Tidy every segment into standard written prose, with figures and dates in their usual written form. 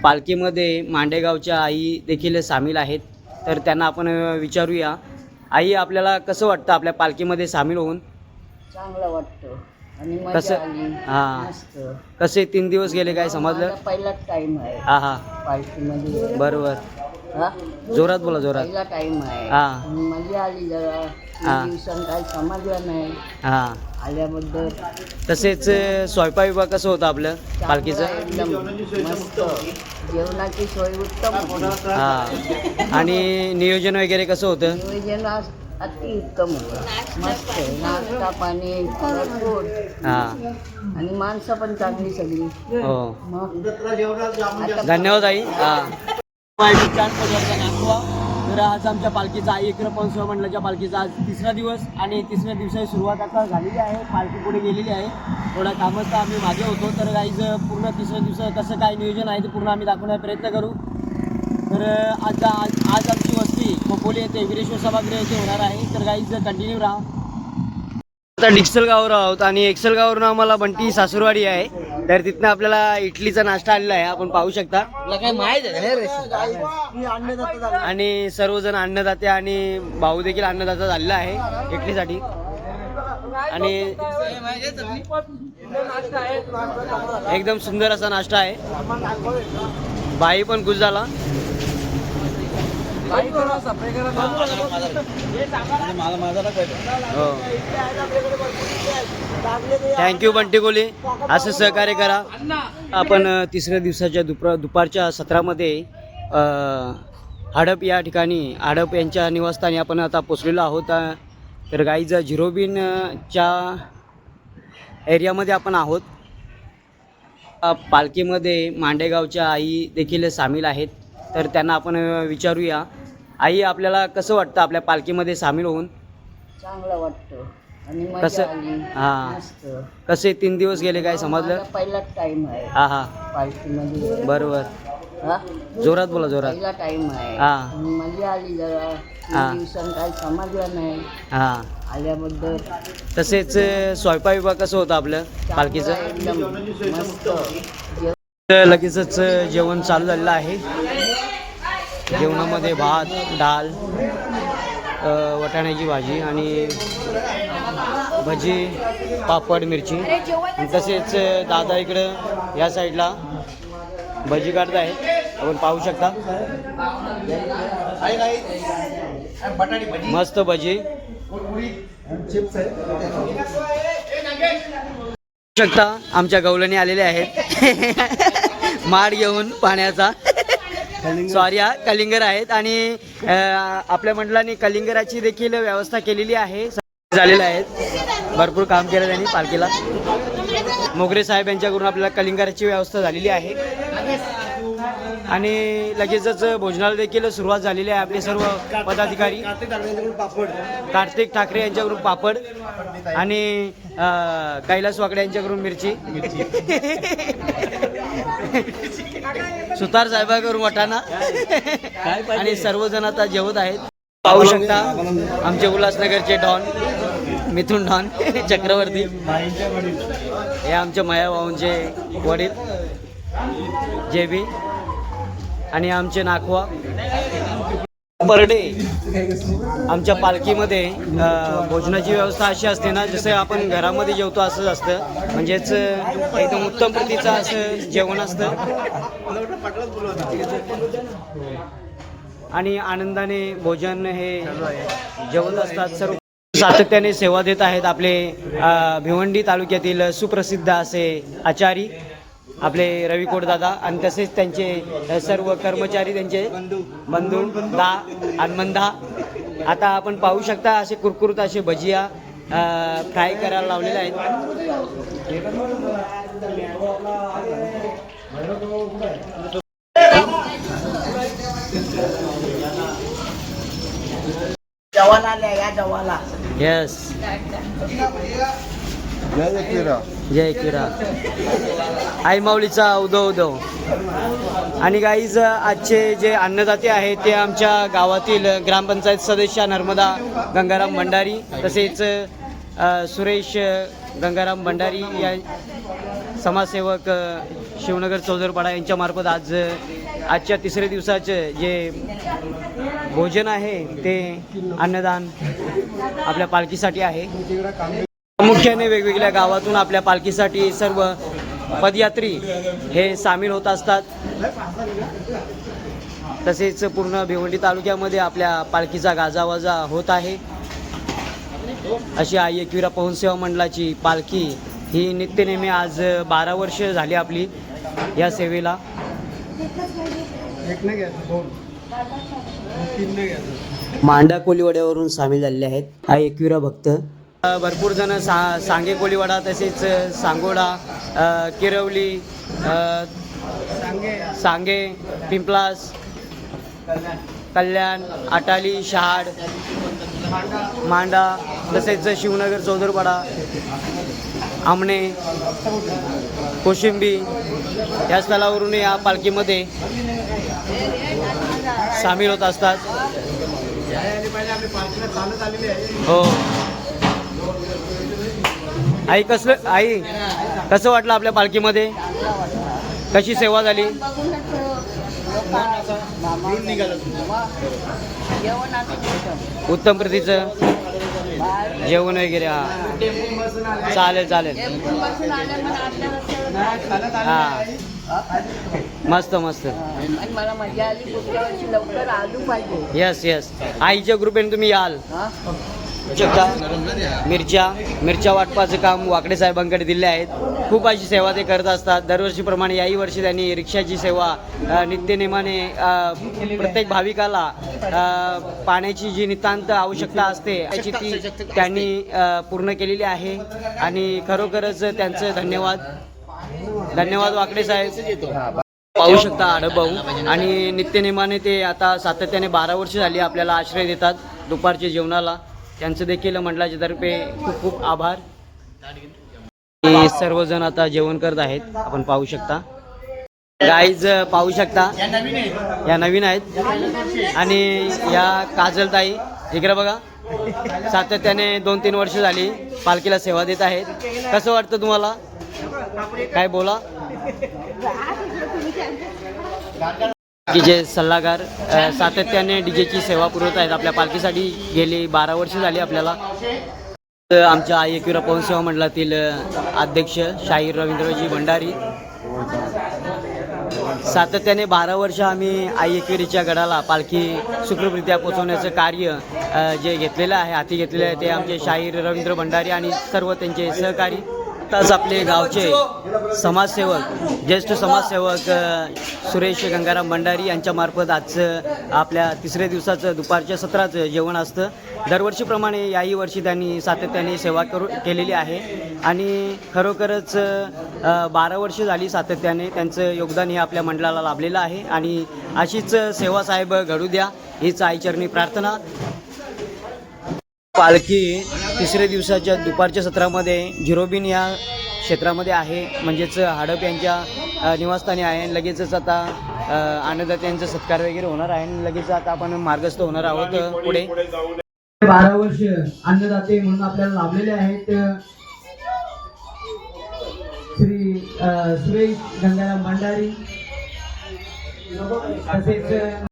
पालखीमध्ये मांडेगावच्या आई देखील सामील आहेत, तर त्यांना आपण विचारूया. आई, आपल्याला कसं वाटतं आपल्या पालखीमध्ये सामील होऊन? चांगलं वाटतं आणि मजा कसं? आली. हां. मस्त. कसे 3 दिवस गेले, काय समजलं? माझा पहिलाच टाइम आहे हां हां, पालखीमध्ये. बरोबर. हा? जोरात बोला, जोरात. पहिला टाइम आहे. हां. मजा आली जरा. हां. दिवसांत काही समजलं नाही हां. आल्याबद्दल. तसेच स्वयंपाक विभाग कसं होतं आपलं पालखीचं? चांगलं, एकदम मस्त. जेवणाची सोय उत्तम होती. हां. आणि नियोजन वगैरे कसं होतं? नियोजन अतिउत्तम होतं. मस्त. नाश्ता पाणी भरपूर हां. आणि माणसं पण चांगली सगळी. हो, मग आता धन्यवाद आई. हां. तर आज आमच्या पालखीचा आई कृपण मंडळाच्या पालखीचा आज 3रा दिवस आणि 3ऱ्या दिवसाची सुरुवात आता झालेली आहे. पालखी पुढे गेलेली आहे. थोडा कामच तर आम्ही मागे होतो, तर गाईज पूर्ण 3ऱ्या दिवस कसं काय नियोजन आहे ते पूर्ण आम्ही दाखवण्याचा प्रयत्न करू. तर आज आमची वस्ती खोपोली येथे वीरेश्वर सभागृह येथे होणार आहे. तर गाईज कंटिन्यू राहा. आता डिक्सलगाववर आहोत आणि एक्सलगाववरून आम्हाला बंटी सासूरवाडी आहे, तर तिथनं आपल्याला इडलीचा नाश्ता आलेला आहे, आपण पाहू शकता. काय माहीत आहे आणि सर्वजण अन्नदाते आणि भाऊ देखील अन्नदाता झालेला आहे इडलीसाठी. आणि एकदम सुंदर असा नाश्ता आहे. बाई पण खुश झाला. थँक्यू बंटी कोली, असं सहकार्य करा. आपण 3ऱ्या दिवसाच्या दुपारच्या सत्रामध्ये हडप या ठिकाणी हडप यांच्या निवासस्थानी आपण आता पोचलेलो आहोत. तर गाईज झिरोबिनच्या एरियामध्ये आपण आहोत. पालखीमध्ये मांडेगावच्या आई देखील सामील आहेत, तर त्यांना आपण विचारूया. आई, आपल्याला कसं वाटतं आपल्या पालखीमध्ये सामील होऊन? चांगलं वाटतं आणि मजा कसं? आली. हां. मस्त. कसे 3 दिवस गेले, काय समजलं? माझा पहिलाच टाइम आहे हां हां, पालखीमध्ये. बरोबर. हा? जोरात बोला, जोरात. पहिला टाइम आहे. हां. मजा आली जरा. हां. दिवसांत काही समजलं नाही हां. आल्याबद्दल. तसेच स्वयंपाक विभाग कसं होतं आपलं पालखीचं? चांगलं, एकदम मस्त. लगेचच जेवण चालू झालेलं आहे. जेवणामध्ये भात, डाळ, वाटाण्याची भाजी आणि भजी, पापड, मिरची. आणि तसेच दादा इकडं या साईडला भजी काढत आहेत, आपण पाहू शकता. मस्त भजी शकता. आमच्या गवलणी आलेले आहेत माड घेऊन पाण्याचा. सॉरी, हा कलिंगर आहेत आणि आपल्या मंडळाने कलिंगराची देखील व्यवस्था केलेली आहे. झालेलं आहेत, भरपूर काम केलं त्यांनी पालखीला. मोगरे साहेब यांच्याकडून आपल्याला कलिंगराची व्यवस्था झालेली आहे आणि लगेचच भोजनाला देखील सुरुवात झालेली आहे. आपले सर्व पदाधिकारी कार्तिक ठाकरे यांच्याकडून पापड आणि कैलास वाकडे यांच्याकडून मिरची, सुतार साहेबाकडून वाटाणा आणि सर्वजण आता जेवत आहेत. पाहू शकता आमचे उल्हासनगरचे डॉन मिथुन डॉन चक्रवर्ती, हे आमच्या माया भाऊंचे वडील जेबी आणि आमचे नाखवा परडे. आमच्या पालखीमध्ये भोजनाची व्यवस्था अशी असते ना, जसं आपण घरामध्ये जेवतो असंच असतं, म्हणजेच एकदम उत्तम प्रतीचं असं जेवण असतं आणि आनंदाने भोजन हे जेवत असतात. सर्व सातत्याने सेवा देत आहेत आपले भिवंडी तालुक्यातील सुप्रसिद्ध असे आचारी आपले रविकोट दादा आणि तसेच त्यांचे सर्व कर्मचारी, त्यांचे बंधू दा हनुमंदा. आता आपण पाहू शकता असे कुरकुरीत असे भजिया फ्राय करायला लावलेले आहेत. जवाला आल्या या जवाला. येस, जय किरा आई माऊलीचा उदो उदो. आणि गाईज आजचे जे अन्नदाते आहेत ते आमच्या गावातील ग्रामपंचायत सदस्य नर्मदा गंगाराम भंडारी, तसेच सुरेश गंगाराम भंडारी समाजसेवक शिवनगर चौदरपाडा यांच्यामार्फत आजच्या तिसऱ्या दिवसाचे जे भोजन आहे ते अन्नदान आपल्या पालखीसाठी आहे. प्रामुख्याने वेगवेगळ्या गावातून आपल्या पालखीसाठी सर्व पदयात्री हे सामील होत असतात. तसेच पूर्ण भिवंडी तालुक्यामध्ये आपल्या पालखीचा गाजावाजा होत आहे. अशी आई एकविरा पवन सेवा मंडळाची पालखी ही नित्यनेमी आज 12 वर्ष झाली आपली या सेवेला. मांडा कोलीवाड्यावरून सामील झालेले आहेत आई एकविरा भक्त. भरपूर जण सांगे कोलीवाडा तसेच सांगोडा, किरवली, सांगे, पिंपलास, कल्याण, आटाली, शहाड, मांडा तसेच शिवनगर चौदरपाडा, आमणे, कोशिंबी या स्थळावरून या पालखीमध्ये सामील होत असतात. हो आई कसं वाटलं आपल्या पालखीमध्ये? कशी सेवा झाली? उत्तम प्रतीचं जेवण वगैरे. हा चालेल. हा मस्त. मला मजा आली. पुढच्या वर्षी लवकर आलू पाहिजे. यस आईच्या ग्रुपेने तुम्ही याल. मिरच्या वाटपाचं काम वाकडे साहेबांकडे दिले आहेत. खूप अशी सेवा ते करत असतात. दरवर्षीप्रमाणे याही वर्षी त्यांनी रिक्षाची सेवा नित्यनेमाने प्रत्येक भाविकाला पाण्याची जी नितांत आवश्यकता असते त्याची ती त्यांनी पूर्ण केलेली आहे. आणि खरोखरच त्यांचं धन्यवाद वाकडे साहेब. पाहू शकता आडभाऊ आणि नित्यनेमाने ते आता सातत्याने 12 वर्ष झाली आपल्याला आश्रय देतात दुपारच्या जेवणाला. त्यांचं देखील मंडळाच्या तर्फे खूप आभार. सर्वजण आता जेवण करत आहेत. आपण पाहू शकता. गाईज पाहू शकता या नवीन आहेत आणि या काजलताई इकडे बघा सातत्याने 2-3 वर्ष झाली पालखीला सेवा देत आहेत. कसं वाटतं तुम्हाला? काय बोला. जे सल्लागार सातत्याने डीजेची सेवा पुरवत आहेत आपल्या पालखीसाठी. गेली 12 वर्ष झाली आपल्याला. आमच्या आई एकविरा पवन सेवा मंडळातील अध्यक्ष शाहीर रवींद्रजी भंडारी. सातत्याने 12 वर्ष आम्ही आई एकविरीच्या गडाला पालखी सुखरूपरित्या पोचवण्याचं कार्य जे घेतलेलं आहे हाती घेतलेलं आहे ते आमचे शाहीर रवींद्र भंडारी आणि सर्व त्यांचे सहकारी. आताच आपले गावचे ज्येष्ठ समाजसेवक सुरेश गंगाराम भंडारी यांच्यामार्फत आजचं आपल्या तिसऱ्या दिवसाचं दुपारच्या सत्राचं जेवण असतं. दरवर्षीप्रमाणे याही वर्षी त्यांनी सातत्याने सेवा केलेली आहे आणि खरोखरच 12 वर्ष झाली सातत्याने त्यांचं योगदान हे आपल्या मंडळाला लाभलेलं आहे. आणि अशीच सेवा साहेब घडू द्या हीच आईचरणी प्रार्थना. पालखी तिसऱ्या दिवसाच्या दुपारच्या सत्रामध्ये झिरोबिन या क्षेत्रामध्ये आहे म्हणजेच हडप यांच्या निवासस्थानी आहे. लगेचच आता अन्नदात्यांचा सत्कार वगैरे होणार आहे आणि लगेच आता आपण मार्गस्थ होणार आहोत पुढे. 12 वर्ष अन्नदाते म्हणून आपल्याला लाभलेले आहेत श्री सुरेश गंगाराम भंडारी. तसेच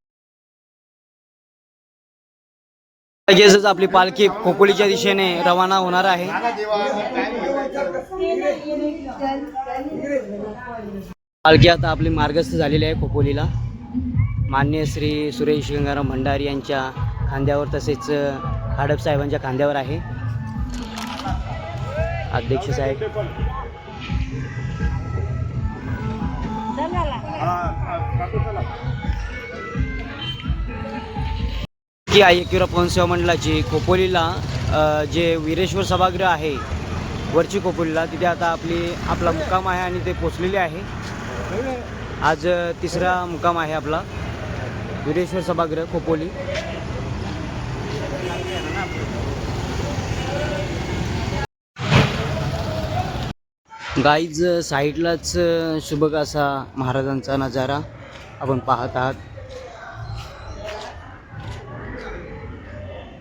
लगेचच आपली पालखी खोपोलीच्या दिशेने रवाना होणार आहे. पालखी आता आपली मार्गस्थ झालेली आहे खोपोलीला. माननीय श्री सुरेश गंगाराम भंडारी यांच्या खांद्यावर तसेच हडप साहेबांच्या खांद्यावर आहे अध्यक्ष साहेब. की आई एकविरा पवन सेवा मंडळाची खोपोलीला जे वीरेश्वर सभागृह आहे वरची खोपोलीला तिथे आता आपला मुक्काम आहे आणि ते पोचलेले आहे. आज तिसरा मुक्काम आहे आपला वीरेश्वर सभागृह खोपोली. गाईज साईडलाच सुबक असा महाराजांचा नजारा आपण पाहत आहात.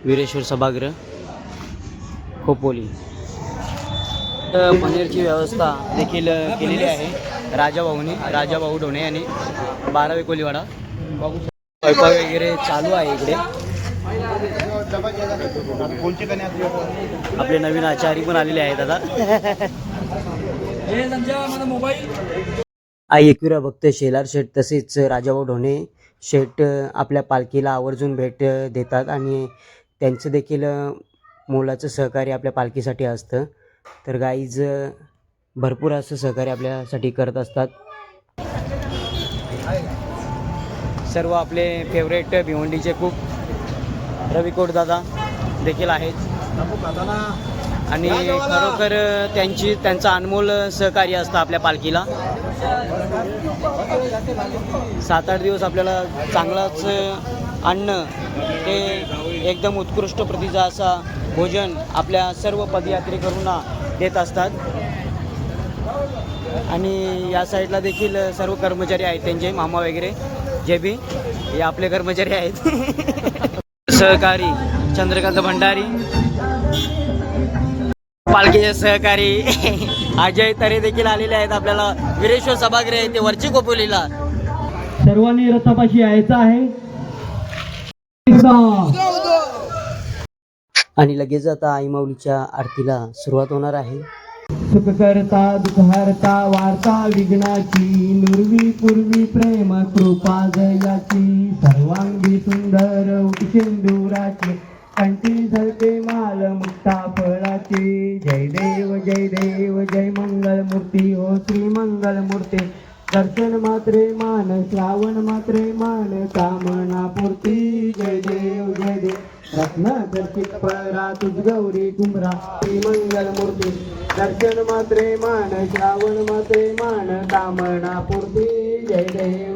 वीरेश्वर सभागृह खोपोली. पनीरची व्यवस्था देखील केलेली आहे राजाभाऊ ढोणे यांनी 12 कोलीवाडा. स्वयंपाक वगैरे चालू आहे इकडे. आपले नवीन आचारी पण आलेले आहेत आता. आई एकविरा भक्त शेलार शेठ तसेच राजाभाऊ ढोणे शेठ आपल्या पालखीला आवर्जून भेट देतात आणि त्यांचं देखील मोलाचं सहकार्य आपल्या पालखीसाठी असतं. तर गाईज भरपूर असं सहकार्य आपल्यासाठी करत असतात. सर्व आपले फेवरेट भिवंडीचे खूप रविकोट दादा देखील आहेत आणि खरोखर त्यांचं अनमोल सहकार्य असतं आपल्या पालखीला. 7-8 दिवस आपल्याला चांगलाच अन्न ते एकदम उत्कृष्ट प्रतीचा असा भोजन आपल्या सर्व पदयात्रेकरूंना देत असतात. आणि या साईडला देखील सर्व कर्मचारी आहेत त्यांचे मामा वगैरे जे बी हे आपले कर्मचारी आहेत. सहकारी चंद्रकांत भंडारी, पालखीचे सहकारी अजय तरे देखील आलेले आहेत. आपल्याला वीरेश्वर सभागृह आहे ते वरची कोपोलीला. सर्वांनी रथापाशी यायचं आहे. आणि लगेच आता आई माऊलीच्या आरतीला सुरुवात होणार आहे. सुख करता दुःख हरता वार्ता विघ्नाची नुरवी पूर्वी प्रेम कृपा जयाची सर्वांगी सुंदर सिंदुराची कंठी झळके माल मुक्ता फळाची. जय देव जय मंगल मूर्ती हो श्री मंगल मूर्ती. दर्शन मात्रे मान श्रावण मात्रे मान कामना पूर्ती. जय देव रत्नाकर्षित परा तुझ गौरी कुंभरा श्री मंगल मूर्ती. दर्शन मात्रे मान श्रावण मात्रे मान कामना पूर्ती. जय देव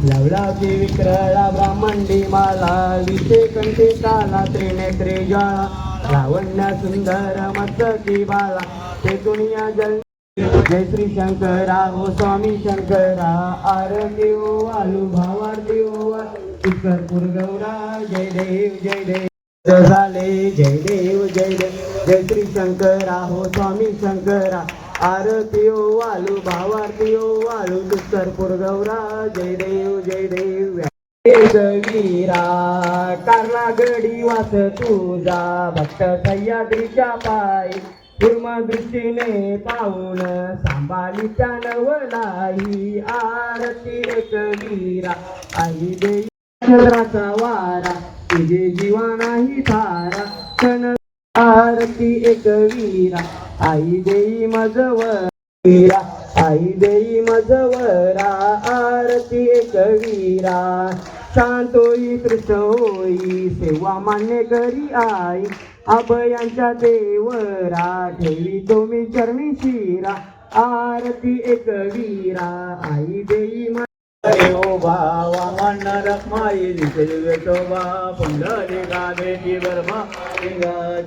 लवलाची विक्रळा ब्राह्मंडी माला विषे कंठी काला त्रिनेत्रे ज्वाळा. लावण्य सुंदर मस्तकी बाला ते दुनिया जल. जय श्री शंकरा हो स्वामी शंकरा आरती हो आलू भावारती हो कर्पूर गौरा. जय देव झाले. जय देव जय श्री शंकरा हो स्वामी शंकरा आरती हो आलू भावारती हो आलू कर्पूर गौरा. जय देव वीरा कारला गडी वास तुझा भक्त सह्याद्रीच्या पायी. पूर्व दृष्टीने पाहून सांभाळी त्या नवलाई. आरती एक वीरा आई देई चंद्राचा वारा तुझे जीवा नाही थारा. क्षण आरती एक वीरा आई देई मजवरा आई देई मजवरा. आरती एक वीरा शांत होई कृष्ण होई सेवा मान्य करी आई. अभयांच्या देवरा ठेवी तुम्ही चरणी शिरा. आरती एक वीरा आई देई भावा मन रखमाई दिसले शोभा. पुंडली गावेची गरबा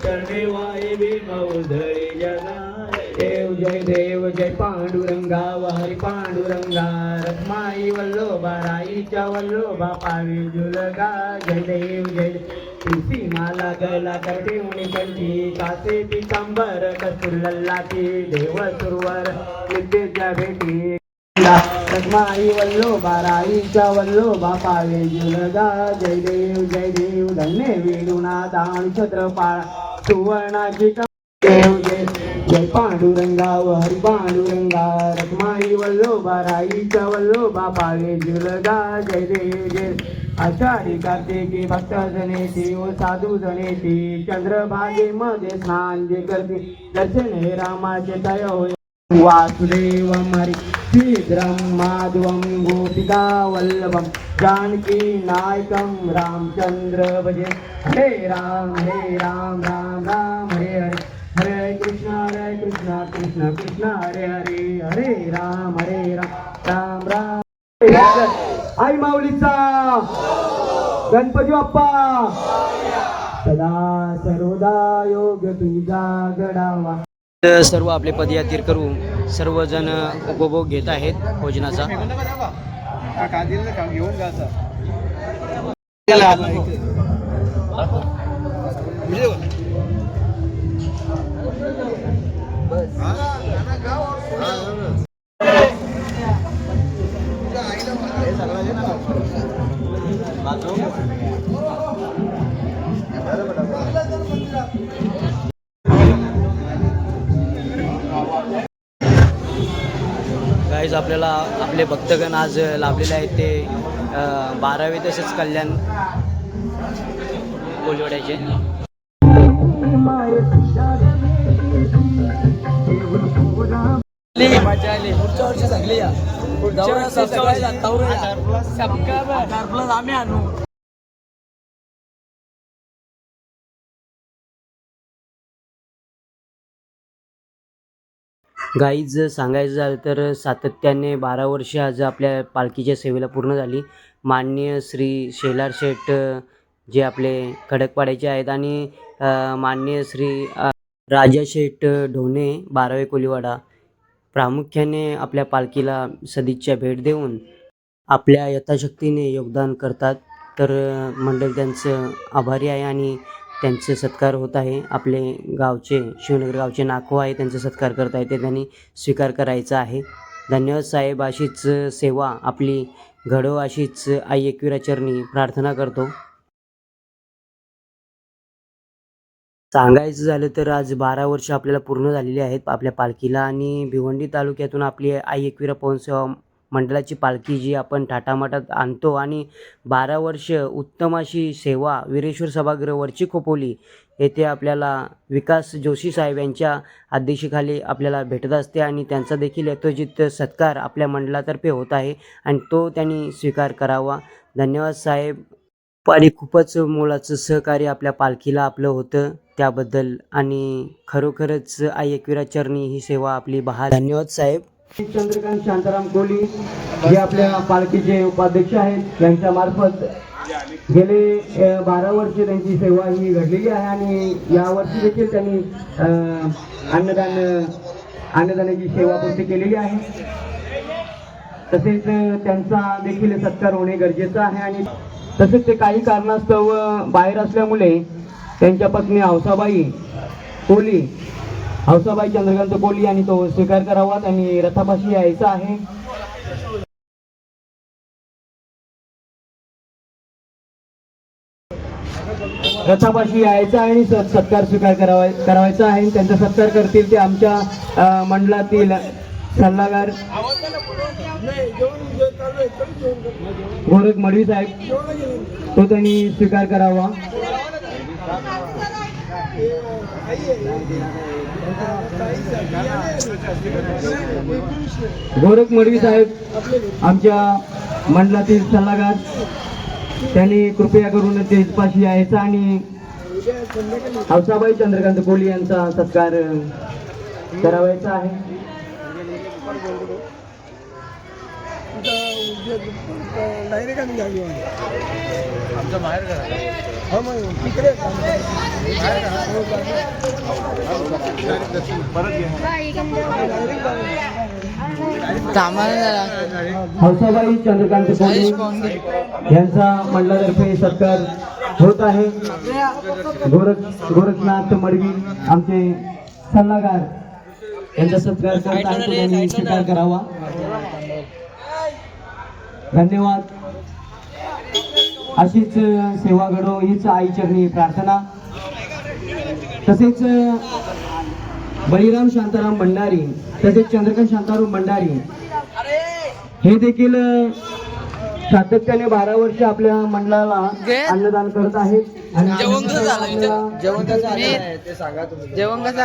चरणी वाई भीम उधळी जगा. देव जय पांडुरंगा हरी पांडुरंगा. रखमाई वल्लोबा राईच्या वल्लोबा पावी जुलगा. जय देव तुळशी माला गला कठीवणी कंठी कासे पितांबर कस्तूर लल्लाटी. देव सुरवर विद्येच्या भेटी रखमाई वल्लोबा राईच्या वल्लोबा पावे जुलगा. जय देव धन्य वेणुनाथ आणि छत्रपाळ सुवर्णाची देव जय पांडुरंगा हरी पांडुरंगा. रखमाई वल्लोबा राईच्या वल्लोबा पावे जुलगा. जय देव आषाढी कार्तिकी भक्त जनेती व साधू जनेती. चंद्रभागेमध्ये स्नान जे करते दर्शन हे रामाचे तय होय. वासुदेव हरी शीघ्रं माधवं गोपिका वल्लभं जानकी नायकं रामचंद्र भजे. हरे राम राम राम हरे हरे. हरे कृष्ण कृष्ण कृष्ण हरे हरे. हरे राम राम राम. आई माऊलीचा गणपती बाप्पा सदा सर्वदा योग तुझा घडावा. सर्व आपले पदयात्रीकर करू सर्वजण उपभोग घेत आहेत भोजनाचा. गाईज आपल्याला आपले भक्तगण आज लाभलेले आहेत ते 12वे तसेच कल्याण कोलिवड्याचे. मजा आली. पुढच्या वर्षी सगळी या. पुढच्या वर्षी आम्ही आणू. गाईज सांगायचं झालं तर सातत्याने 12 वर्ष आज आपल्या पालखीच्या सेवेला पूर्ण झाली. माननीय श्री शेलार शेठ जे आपले खडकपाड्याचे आहेत आणि माननीय श्री राजा शेठ ढोणे 12वे कोलिवाडा प्रामुख्याने आपल्या पालखीला सदिच्छा भेट देऊन आपल्या यथाशक्तीने योगदान करतात. तर मंडळ त्यांचं आभारी आहे आणि त्यांचे सत्कार होत आहे. आपले गावचे शिवनगर गावचे नाखो आहे त्यांचा सत्कार करत आहे ते त्यांनी स्वीकार करायचा आहे. धन्यवाद साहेब. अशीच सेवा आपली घडो अशीच आई एकविरा चरणी प्रार्थना करतो. सांगायचं झालं तर आज 12 वर्ष आपल्याला पूर्ण झालेली आहेत आपल्या पालखीला आणि भिवंडी तालुक्यातून आपली आई एकविरा पवन सेवा मंडळाची पालखी जी आपण टाटामाटात आणतो आणि 12 वर्ष उत्तम अशी सेवा वीरेश्वर सभागृह वरची खोपोली येथे आपल्याला विकास जोशी साहेब यांच्या अध्यक्षतेखाली आपल्याला भेटत असते आणि त्यांचा देखील यथोचित सत्कार आपल्या मंडळातर्फे होत आहे आणि तो त्यांनी स्वीकार करावा. धन्यवाद साहेब. आणि खूपच मोलाचं सहकार्य आपल्या पालखीला आपलं होतं त्याबद्दल आणि खरोखरच आई एकविरा चरणी ही सेवा आपली बहाल. धन्यवाद साहेब. चंद्रकांत शांताराम कोली जे आपल्या पालखीचे उपाध्यक्ष आहेत यांच्या मार्फत गेले 12 वर्ष त्यांची सेवा ही घडलेली आहे आणि यावर्षी देखील त्यांनी अन्नदानाची सेवा पूर्ती केलेली आहे. तसेच त्यांचा देखील सत्कार होणे गरजेचं आहे आणि तसेच ते काही कारणास्तव बाहेर असल्यामुळे त्यांच्या पत्नी हौसाबाई कोली हौसाबाई चंद्रकांत कोली आणि तो स्वीकार करावा. त्यांनी रथापाशी यायचा आहे. रथापाशी यायचा आणि सत्कार स्वीकार करावायचा आहे. त्यांचा सत्कार करतील ते आमच्या मंडळातील सल्लागार गोरख मडवी साहेब तो त्यांनी स्वीकार करावा. गोरख मडवी साहेब आमच्या मंडळातील सल्लागार त्यांनी कृपया करून तेजपाशी यायचा आणि हौसाबाई चंद्रकांत कोली यांचा सत्कार करावायचा आहे. आमचं बाहेर हौसाबाई चंद्रकांत कोली यांचा मंडळातर्फे सत्कार होत आहे. गोरखनाथ मडवी आमचे सल्लागार यांचा सत्कार करत आहे त्यांनी स्वीकार करावा. धन्यवाद. अशीच सेवा घडो हीच आई चरणी प्रार्थना. तसेच बळीराम शांताराम भंडारी तसेच चंद्रकांत शांताराम भंडारी हे देखील सातत्याने 12 वर्ष आपल्या मंडळाला अन्नदान करत आहेत आणि जेवण कसं